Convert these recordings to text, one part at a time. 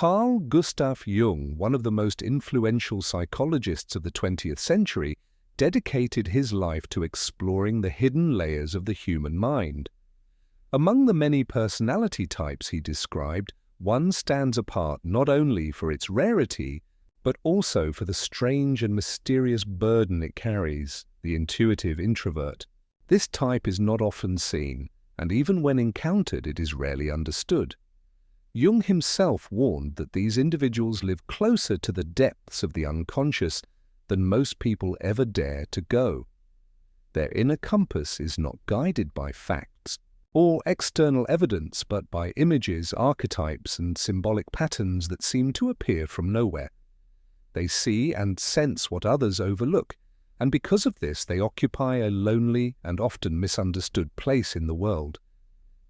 Carl Gustav Jung, one of the most influential psychologists of the 20th century, dedicated his life to exploring the hidden layers of the human mind. Among the many personality types he described, one stands apart not only for its rarity, but also for the strange and mysterious burden it carries, the intuitive introvert. This type is not often seen, and even when encountered, it is rarely understood. Jung himself warned that these individuals live closer to the depths of the unconscious than most people ever dare to go. Their inner compass is not guided by facts or external evidence, but by images, archetypes, and symbolic patterns that seem to appear from nowhere. They see and sense what others overlook, and because of this they occupy a lonely and often misunderstood place in the world.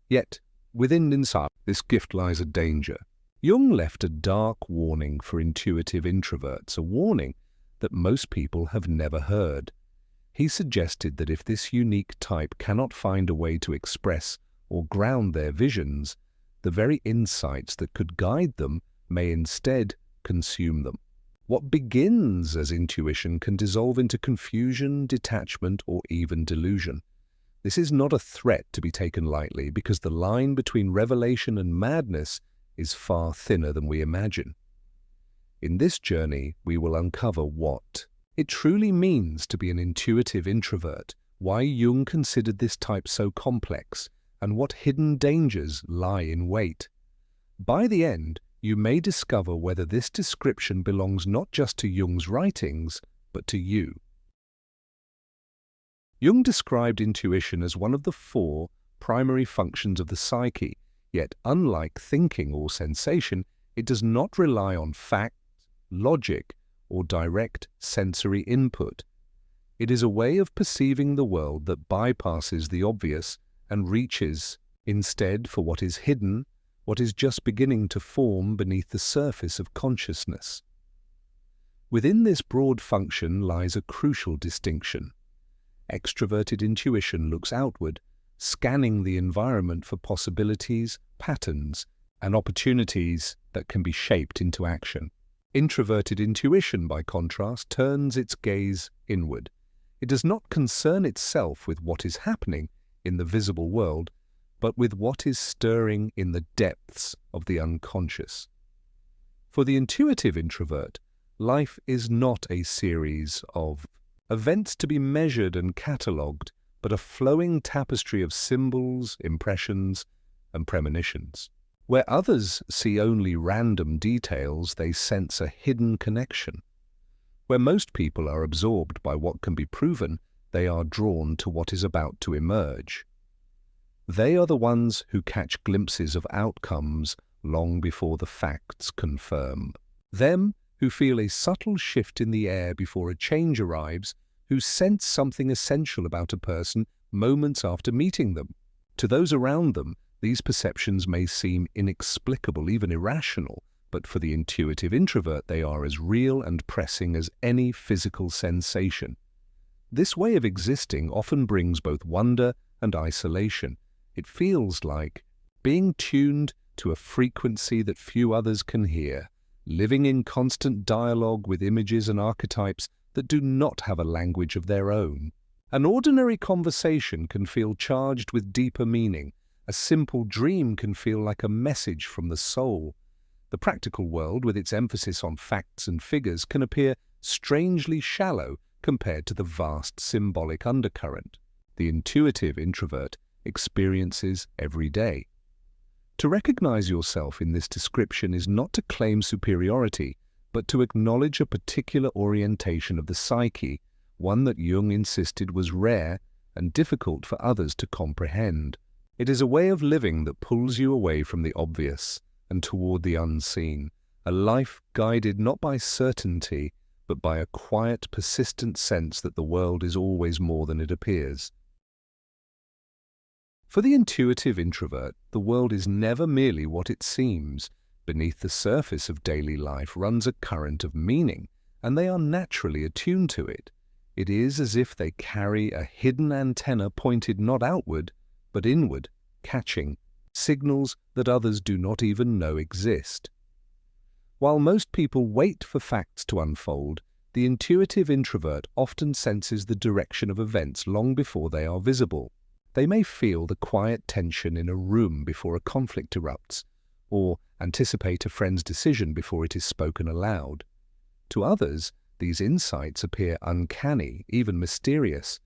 Yet, inside this gift lies a danger. Jung left a dark warning for intuitive introverts, a warning that most people have never heard. He suggested that if this unique type cannot find a way to express or ground their visions, the very insights that could guide them may instead consume them. What begins as intuition can dissolve into confusion, detachment, or even delusion. This is not a threat to be taken lightly, because the line between revelation and madness is far thinner than we imagine. In this journey, we will uncover what it truly means to be an intuitive introvert, why Jung considered this type so complex, and what hidden dangers lie in wait. By the end, you may discover whether this description belongs not just to Jung's writings, but to you. Jung described intuition as one of the 4 primary functions of the psyche, yet unlike thinking or sensation, it does not rely on fact, logic, or direct sensory input. It is a way of perceiving the world that bypasses the obvious and reaches, instead, for what is hidden, what is just beginning to form beneath the surface of consciousness. Within this broad function lies a crucial distinction. Extroverted intuition looks outward, scanning the environment for possibilities, patterns, and opportunities that can be shaped into action. Introverted intuition, by contrast, turns its gaze inward. It does not concern itself with what is happening in the visible world, but with what is stirring in the depths of the unconscious. For the intuitive introvert, life is not a series of events to be measured and catalogued, but a flowing tapestry of symbols, impressions, and premonitions. Where others see only random details, they sense a hidden connection. Where most people are absorbed by what can be proven, they are drawn to what is about to emerge. They are the ones who catch glimpses of outcomes long before the facts confirm. Them who feel a subtle shift in the air before a change arrives, who sense something essential about a person moments after meeting them. To those around them, these perceptions may seem inexplicable, even irrational, but for the intuitive introvert they are as real and pressing as any physical sensation. This way of existing often brings both wonder and isolation. It feels like being tuned to a frequency that few others can hear, living in constant dialogue with images and archetypes that do not have a language of their own. An ordinary conversation can feel charged with deeper meaning. A simple dream can feel like a message from the soul. The practical world, with its emphasis on facts and figures, can appear strangely shallow compared to the vast symbolic undercurrent the intuitive introvert experiences every day. To recognize yourself in this description is not to claim superiority, but to acknowledge a particular orientation of the psyche, one that Jung insisted was rare and difficult for others to comprehend. It is a way of living that pulls you away from the obvious and toward the unseen, a life guided not by certainty, but by a quiet, persistent sense that the world is always more than it appears. For the intuitive introvert, the world is never merely what it seems. Beneath the surface of daily life runs a current of meaning, and they are naturally attuned to it. It is as if they carry a hidden antenna pointed not outward, but inward, catching signals that others do not even know exist. While most people wait for facts to unfold, the intuitive introvert often senses the direction of events long before they are visible. They may feel the quiet tension in a room before a conflict erupts, or anticipate a friend's decision before it is spoken aloud. To others, these insights appear uncanny, even mysterious.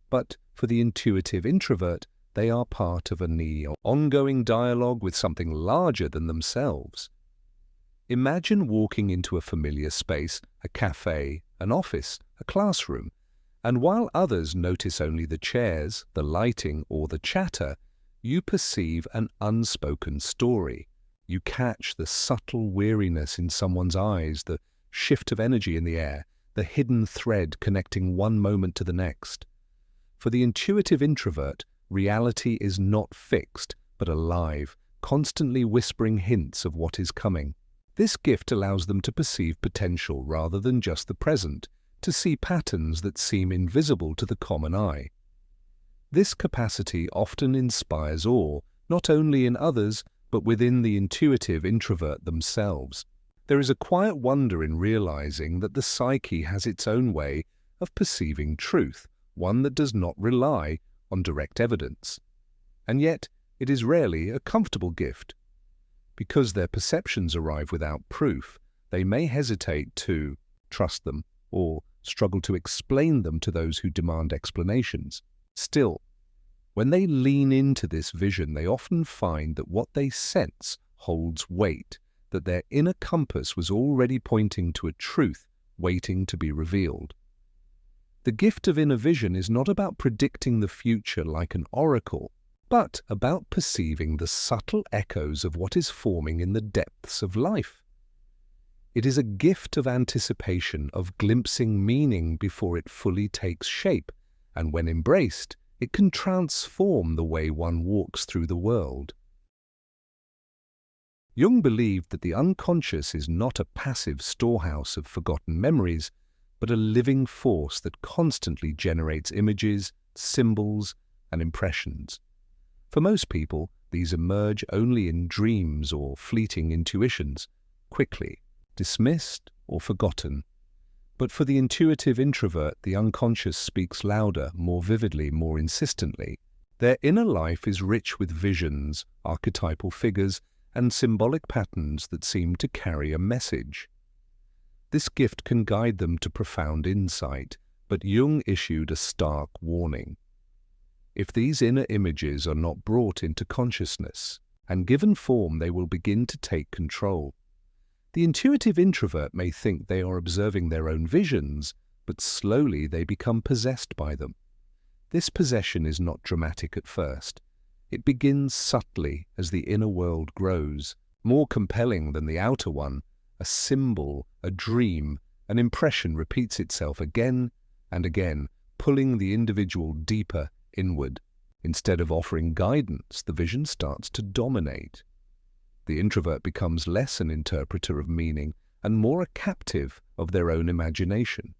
But for the intuitive introvert, they are part of an ongoing dialogue with something larger than themselves. Imagine walking into a familiar space, a cafe, an office, a classroom, and while others notice only the chairs, the lighting, or the chatter, you perceive an unspoken story. You catch the subtle weariness in someone's eyes, the shift of energy in the air, the hidden thread connecting one moment to the next. For the intuitive introvert, reality is not fixed, but alive, constantly whispering hints of what is coming. This gift allows them to perceive potential rather than just the present, to see patterns that seem invisible to the common eye. This capacity often inspires awe, not only in others, but within the intuitive introvert themselves. There is a quiet wonder in realizing that the psyche has its own way of perceiving truth, one that does not rely on direct evidence. And yet, it is rarely a comfortable gift. Because their perceptions arrive without proof, they may hesitate to trust them or struggle to explain them to those who demand explanations. Still, when they lean into this vision, they often find that what they sense holds weight, that their inner compass was already pointing to a truth waiting to be revealed. The gift of inner vision is not about predicting the future like an oracle, but about perceiving the subtle echoes of what is forming in the depths of life. It is a gift of anticipation, of glimpsing meaning before it fully takes shape, and when embraced, it can transform the way one walks through the world. Jung believed that the unconscious is not a passive storehouse of forgotten memories, but a living force that constantly generates images, symbols, and impressions. For most people, these emerge only in dreams or fleeting intuitions, quickly dismissed or forgotten. But for the intuitive introvert, the unconscious speaks louder, more vividly, more insistently. Their inner life is rich with visions, archetypal figures, and symbolic patterns that seem to carry a message. This gift can guide them to profound insight, but Jung issued a stark warning. If these inner images are not brought into consciousness and given form, they will begin to take control. The intuitive introvert may think they are observing their own visions, but slowly they become possessed by them. This possession is not dramatic at first. It begins subtly as the inner world grows, more compelling than the outer one. A symbol, a dream, an impression repeats itself again and again, pulling the individual deeper inward. Instead of offering guidance, the vision starts to dominate. The introvert becomes less an interpreter of meaning and more a captive of their own imagination.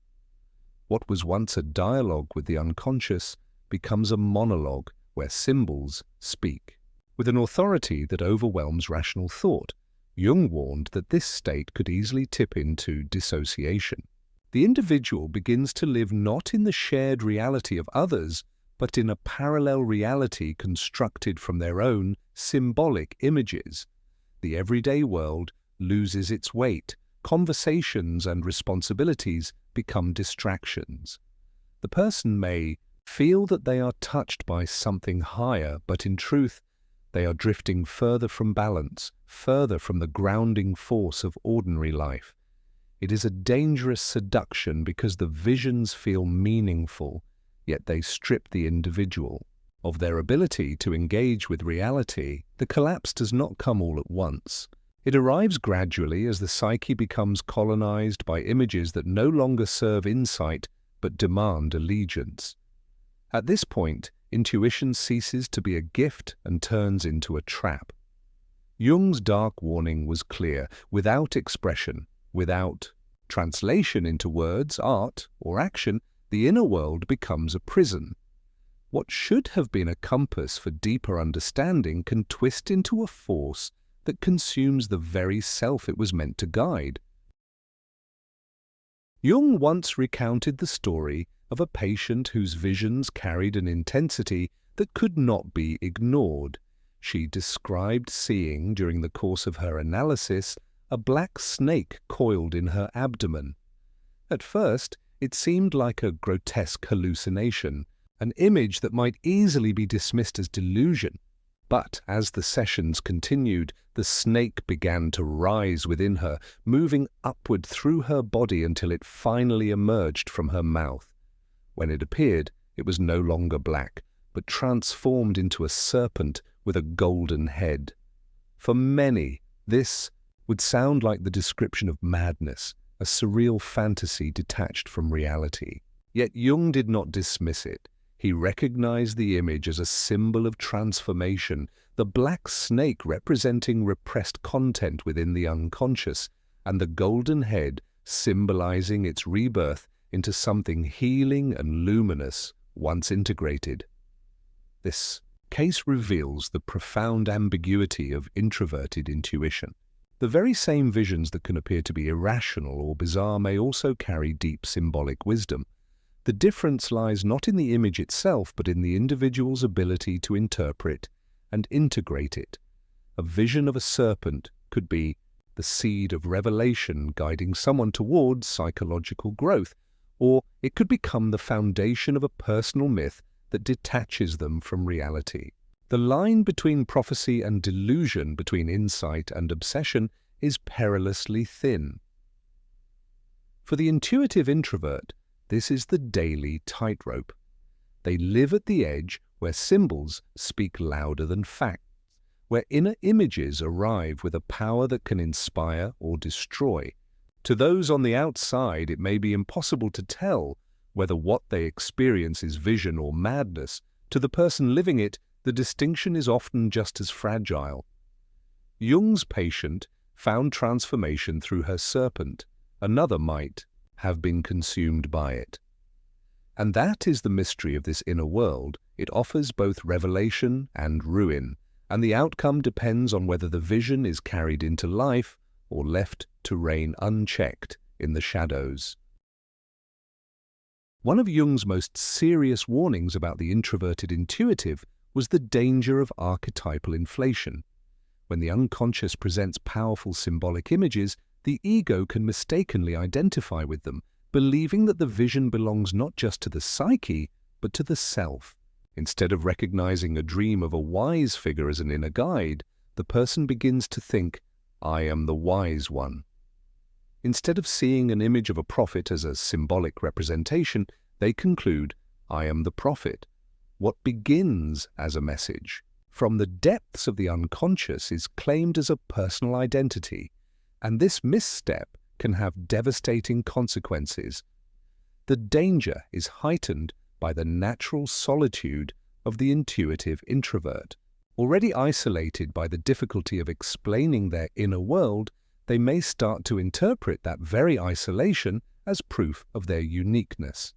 What was once a dialogue with the unconscious becomes a monologue where symbols speak. With an authority that overwhelms rational thought, Jung warned that this state could easily tip into dissociation. The individual begins to live not in the shared reality of others, but in a parallel reality constructed from their own symbolic images. The everyday world loses its weight. Conversations and responsibilities become distractions. The person may feel that they are touched by something higher, but in truth, they are drifting further from balance, further from the grounding force of ordinary life. It is a dangerous seduction because the visions feel meaningful, yet they strip the individual of their ability to engage with reality. The collapse does not come all at once. It arrives gradually as the psyche becomes colonized by images that no longer serve insight but demand allegiance. At this point, intuition ceases to be a gift and turns into a trap. Jung's dark warning was clear. Without expression, without translation into words, art, or action, the inner world becomes a prison. What should have been a compass for deeper understanding can twist into a force that consumes the very self it was meant to guide. Jung once recounted the story of a patient whose visions carried an intensity that could not be ignored. She described seeing, during the course of her analysis, a black snake coiled in her abdomen. At first, it seemed like a grotesque hallucination, an image that might easily be dismissed as delusion. But as the sessions continued, the snake began to rise within her, moving upward through her body until it finally emerged from her mouth. When it appeared, it was no longer black, but transformed into a serpent with a golden head. For many, this would sound like the description of madness, a surreal fantasy detached from reality. Yet Jung did not dismiss it. He recognized the image as a symbol of transformation, the black snake representing repressed content within the unconscious, and the golden head symbolizing its rebirth into something healing and luminous once integrated. This case reveals the profound ambiguity of introverted intuition. The very same visions that can appear to be irrational or bizarre may also carry deep symbolic wisdom. The difference lies not in the image itself, but in the individual's ability to interpret and integrate it. A vision of a serpent could be the seed of revelation guiding someone towards psychological growth, or it could become the foundation of a personal myth that detaches them from reality. The line between prophecy and delusion, between insight and obsession, is perilously thin. For the intuitive introvert, this is the daily tightrope. They live at the edge where symbols speak louder than facts, where inner images arrive with a power that can inspire or destroy. To those on the outside, it may be impossible to tell whether what they experience is vision or madness. To the person living it, the distinction is often just as fragile. Jung's patient found transformation through her serpent. Another might have been consumed by it. And that is the mystery of this inner world. It offers both revelation and ruin, and the outcome depends on whether the vision is carried into life or left to reign unchecked in the shadows. One of Jung's most serious warnings about the introverted intuitive was the danger of archetypal inflation. When the unconscious presents powerful symbolic images, the ego can mistakenly identify with them, believing that the vision belongs not just to the psyche, but to the self. Instead of recognizing a dream of a wise figure as an inner guide, the person begins to think, "I am the wise one." Instead of seeing an image of a prophet as a symbolic representation, they conclude, "I am the prophet." What begins as a message from the depths of the unconscious is claimed as a personal identity, and this misstep can have devastating consequences. The danger is heightened by the natural solitude of the intuitive introvert. Already isolated by the difficulty of explaining their inner world, they may start to interpret that very isolation as proof of their uniqueness.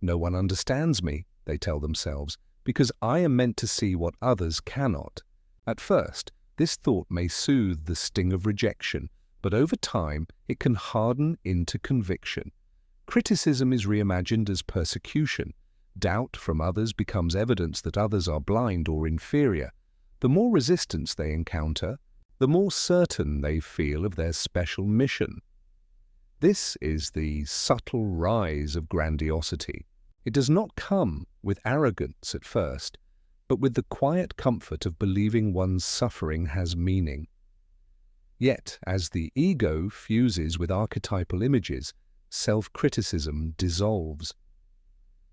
"No one understands me," they tell themselves, "because I am meant to see what others cannot." At first, this thought may soothe the sting of rejection, but over time it can harden into conviction. Criticism is reimagined as persecution. Doubt from others becomes evidence that others are blind or inferior. The more resistance they encounter, the more certain they feel of their special mission. This is the subtle rise of grandiosity. It does not come with arrogance at first, but with the quiet comfort of believing one's suffering has meaning. Yet, as the ego fuses with archetypal images, self-criticism dissolves.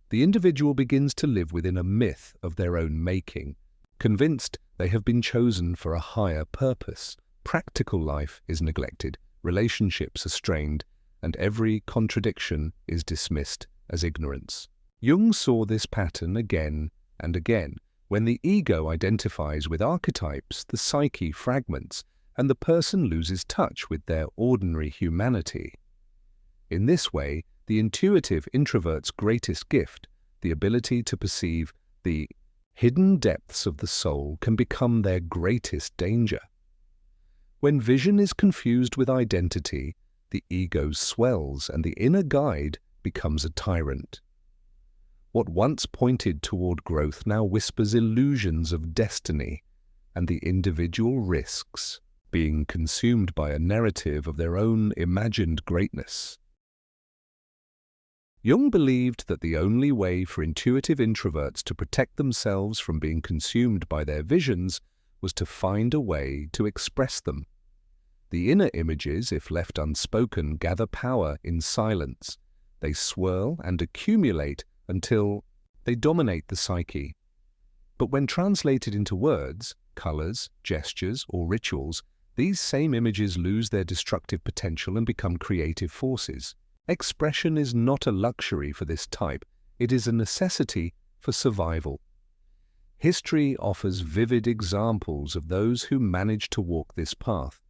The individual begins to live within a myth of their own making, convinced they have been chosen for a higher purpose. Practical life is neglected, relationships are strained, and every contradiction is dismissed as ignorance. Jung saw this pattern again and again. When the ego identifies with archetypes, the psyche fragments, and the person loses touch with their ordinary humanity. In this way, the intuitive introvert's greatest gift, the ability to perceive the hidden depths of the soul, can become their greatest danger. When vision is confused with identity, the ego swells and the inner guide becomes a tyrant. What once pointed toward growth now whispers illusions of destiny, and the individual risks being consumed by a narrative of their own imagined greatness. Jung believed that the only way for intuitive introverts to protect themselves from being consumed by their visions was to find a way to express them. The inner images, if left unspoken, gather power in silence. They swirl and accumulate until they dominate the psyche. But when translated into words, colors, gestures, or rituals, these same images lose their destructive potential and become creative forces. Expression is not a luxury for this type, it is a necessity for survival. History offers vivid examples of those who managed to walk this path.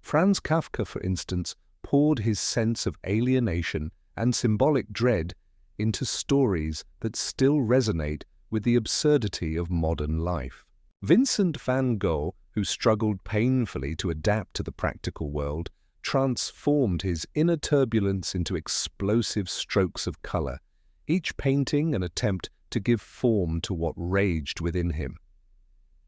Franz Kafka, for instance, poured his sense of alienation and symbolic dread into stories that still resonate with the absurdity of modern life. Vincent van Gogh, who struggled painfully to adapt to the practical world, transformed his inner turbulence into explosive strokes of color, each painting an attempt to give form to what raged within him.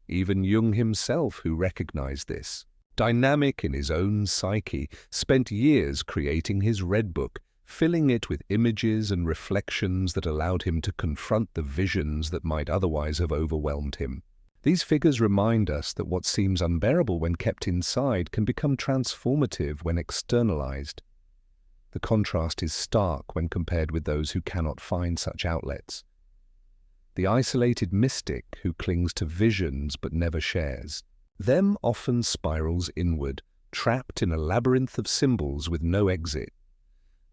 Even Jung himself, who recognized this, dynamic in his own psyche, spent years creating his Red Book, filling it with images and reflections that allowed him to confront the visions that might otherwise have overwhelmed him. These figures remind us that what seems unbearable when kept inside can become transformative when externalized. The contrast is stark when compared with those who cannot find such outlets. The isolated mystic who clings to visions but never shares. Them often spirals inward, trapped in a labyrinth of symbols with no exit.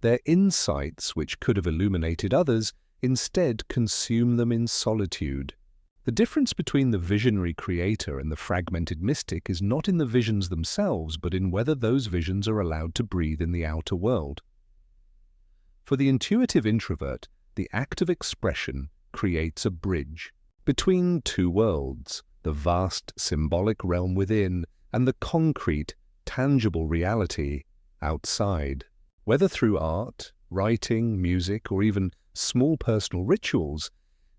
Their insights, which could have illuminated others, instead consume them in solitude. The difference between the visionary creator and the fragmented mystic is not in the visions themselves, but in whether those visions are allowed to breathe in the outer world. For the intuitive introvert, the act of expression creates a bridge between two worlds, the vast symbolic realm within and the concrete, tangible reality outside. Whether through art, writing, music, or even small personal rituals,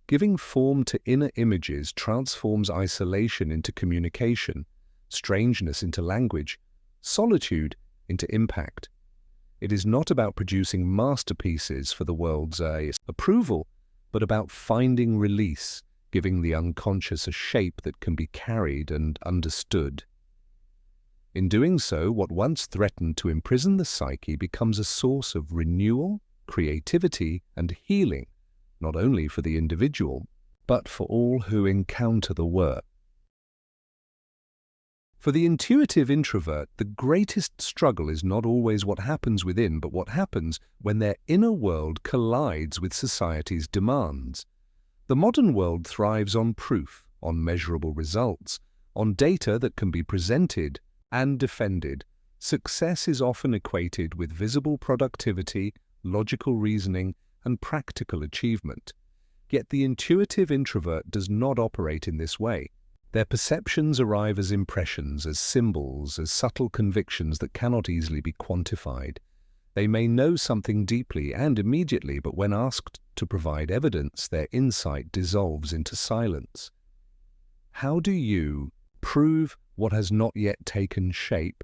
giving form to inner images transforms isolation into communication, strangeness into language, solitude into impact. It is not about producing masterpieces for the world's approval, but about finding release, giving the unconscious a shape that can be carried and understood. In doing so, what once threatened to imprison the psyche becomes a source of renewal, creativity, and healing, not only for the individual, but for all who encounter the work. For the intuitive introvert, the greatest struggle is not always what happens within, but what happens when their inner world collides with society's demands. The modern world thrives on proof, on measurable results, on data that can be presented and defended. Success is often equated with visible productivity, logical reasoning, and practical achievement. Yet the intuitive introvert does not operate in this way. Their perceptions arrive as impressions, as symbols, as subtle convictions that cannot easily be quantified. They may know something deeply and immediately, but when asked to provide evidence, their insight dissolves into silence. How do you prove what has not yet taken shape?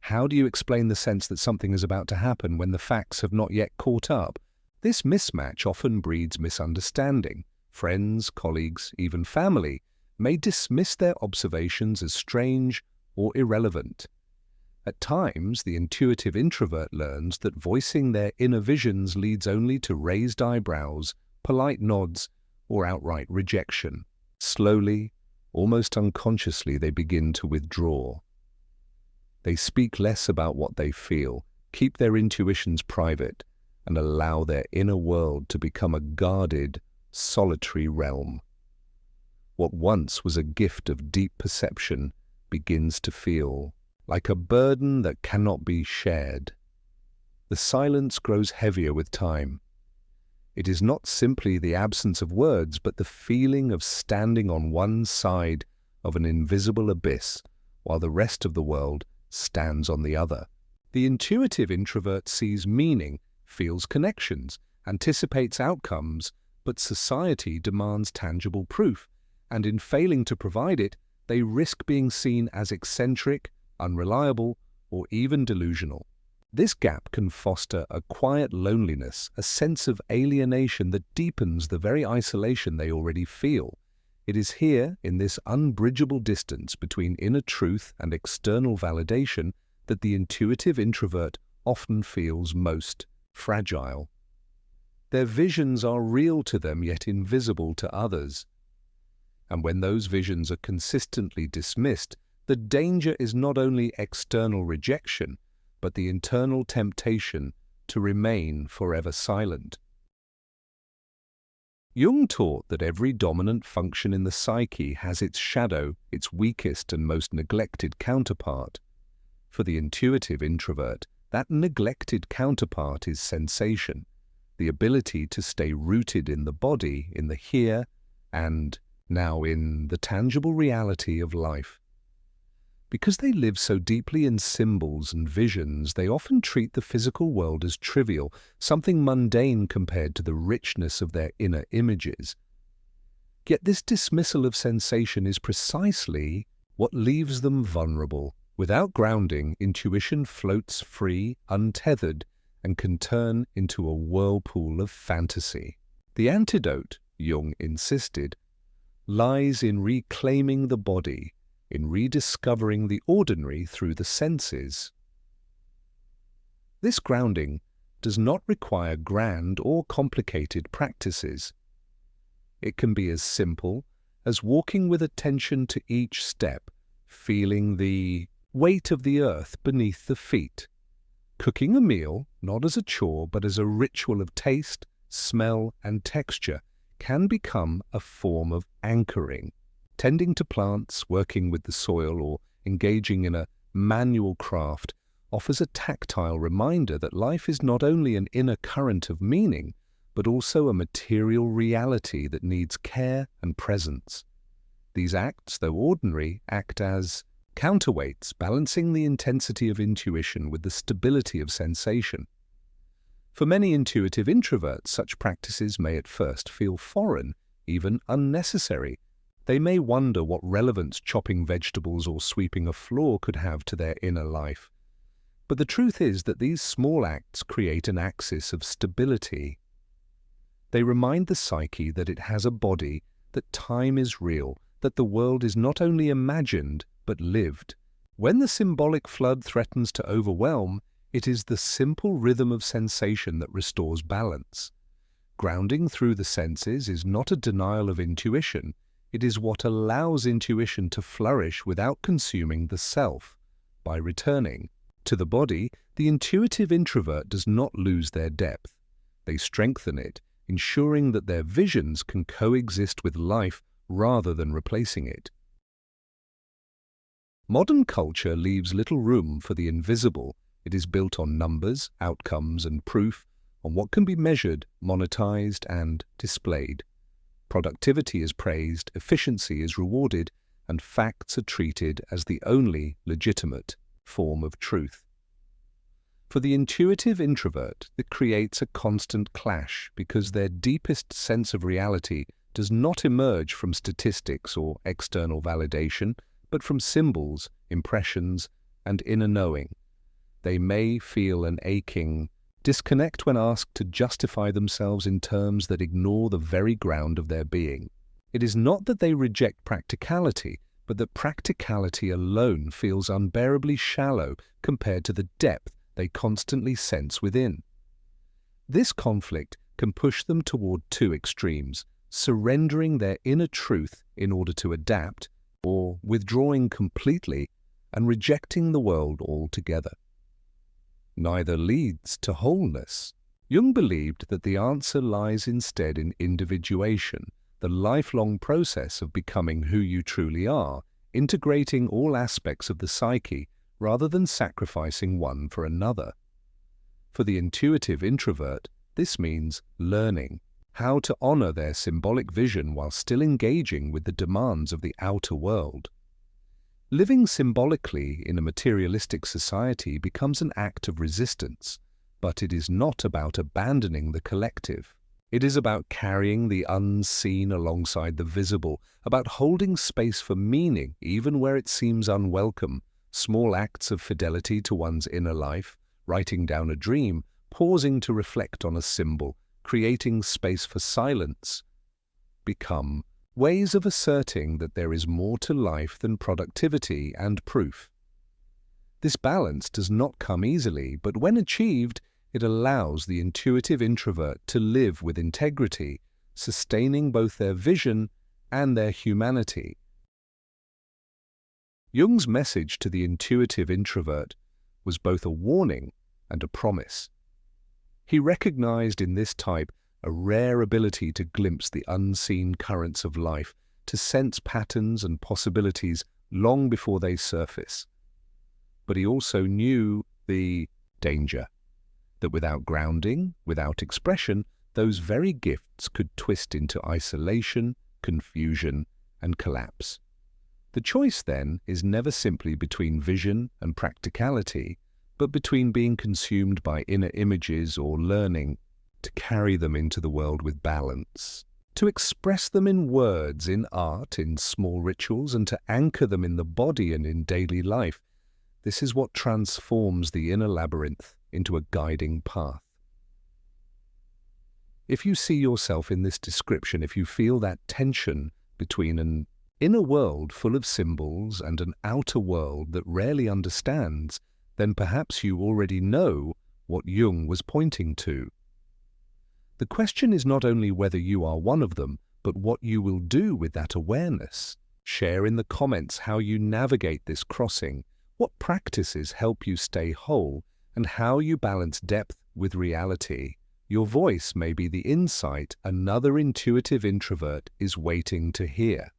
How do you explain the sense that something is about to happen when the facts have not yet caught up? This mismatch often breeds misunderstanding. Friends, colleagues, even family may dismiss their observations as strange or irrelevant. At times, the intuitive introvert learns that voicing their inner visions leads only to raised eyebrows, polite nods, or outright rejection. Slowly, almost unconsciously, they begin to withdraw. They speak less about what they feel, keep their intuitions private, and allow their inner world to become a guarded, solitary realm. What once was a gift of deep perception begins to feel like a burden that cannot be shared. The silence grows heavier with time. It is not simply the absence of words, but the feeling of standing on one side of an invisible abyss, while the rest of the world stands on the other. The intuitive introvert sees meaning, feels connections, anticipates outcomes, but society demands tangible proof, and in failing to provide it, they risk being seen as eccentric, unreliable, or even delusional. This gap can foster a quiet loneliness, a sense of alienation that deepens the very isolation they already feel. It is here, in this unbridgeable distance between inner truth and external validation, that the intuitive introvert often feels most fragile. Their visions are real to them, yet invisible to others. And when those visions are consistently dismissed, the danger is not only external rejection, but the internal temptation to remain forever silent. Jung taught that every dominant function in the psyche has its shadow, its weakest and most neglected counterpart. For the intuitive introvert, that neglected counterpart is sensation, the ability to stay rooted in the body, in the here, and now in the tangible reality of life. Because they live so deeply in symbols and visions, they often treat the physical world as trivial, something mundane compared to the richness of their inner images. Yet this dismissal of sensation is precisely what leaves them vulnerable. Without grounding, intuition floats free, untethered, and can turn into a whirlpool of fantasy. The antidote, Jung insisted, lies in reclaiming the body, in rediscovering the ordinary through the senses. This grounding does not require grand or complicated practices. It can be as simple as walking with attention to each step, feeling the weight of the earth beneath the feet. Cooking a meal, not as a chore but as a ritual of taste, smell, and texture, can become a form of anchoring. Tending to plants, working with the soil, or engaging in a manual craft offers a tactile reminder that life is not only an inner current of meaning, but also a material reality that needs care and presence. These acts, though ordinary, act as counterweights, balancing the intensity of intuition with the stability of sensation. For many intuitive introverts, such practices may at first feel foreign, even unnecessary. They may wonder what relevance chopping vegetables or sweeping a floor could have to their inner life. But the truth is that these small acts create an axis of stability. They remind the psyche that it has a body, that time is real, that the world is not only imagined, but lived. When the symbolic flood threatens to overwhelm, it is the simple rhythm of sensation that restores balance. Grounding through the senses is not a denial of intuition. It is what allows intuition to flourish without consuming the self. By returning to the body, the intuitive introvert does not lose their depth. They strengthen it, ensuring that their visions can coexist with life rather than replacing it. Modern culture leaves little room for the invisible. It is built on numbers, outcomes, and proof, on what can be measured, monetized, and displayed. Productivity is praised, efficiency is rewarded, and facts are treated as the only legitimate form of truth. For the intuitive introvert, it creates a constant clash because their deepest sense of reality does not emerge from statistics or external validation, but from symbols, impressions, and inner knowing. They may feel an aching disconnect when asked to justify themselves in terms that ignore the very ground of their being. It is not that they reject practicality, but that practicality alone feels unbearably shallow compared to the depth they constantly sense within. This conflict can push them toward two extremes: surrendering their inner truth in order to adapt, or withdrawing completely and rejecting the world altogether. Neither leads to wholeness. Jung believed that the answer lies instead in individuation, the lifelong process of becoming who you truly are, integrating all aspects of the psyche rather than sacrificing one for another. For the intuitive introvert, this means learning how to honor their symbolic vision while still engaging with the demands of the outer world. Living symbolically in a materialistic society becomes an act of resistance, but it is not about abandoning the collective. It is about carrying the unseen alongside the visible, about holding space for meaning even where it seems unwelcome, small acts of fidelity to one's inner life, writing down a dream, pausing to reflect on a symbol, creating space for silence, become ways of asserting that there is more to life than productivity and proof. This balance does not come easily, but when achieved, it allows the intuitive introvert to live with integrity, sustaining both their vision and their humanity. Jung's message to the intuitive introvert was both a warning and a promise. He recognized in this type a rare ability to glimpse the unseen currents of life, to sense patterns and possibilities long before they surface. But he also knew the danger, that without grounding, without expression, those very gifts could twist into isolation, confusion, and collapse. The choice, then, is never simply between vision and practicality, but between being consumed by inner images or learning to carry them into the world with balance, to express them in words, in art, in small rituals, and to anchor them in the body and in daily life. This is what transforms the inner labyrinth into a guiding path. If you see yourself in this description, if you feel that tension between an inner world full of symbols and an outer world that rarely understands, then perhaps you already know what Jung was pointing to. The question is not only whether you are one of them, but what you will do with that awareness. Share in the comments how you navigate this crossing, what practices help you stay whole, and how you balance depth with reality. Your voice may be the insight another intuitive introvert is waiting to hear.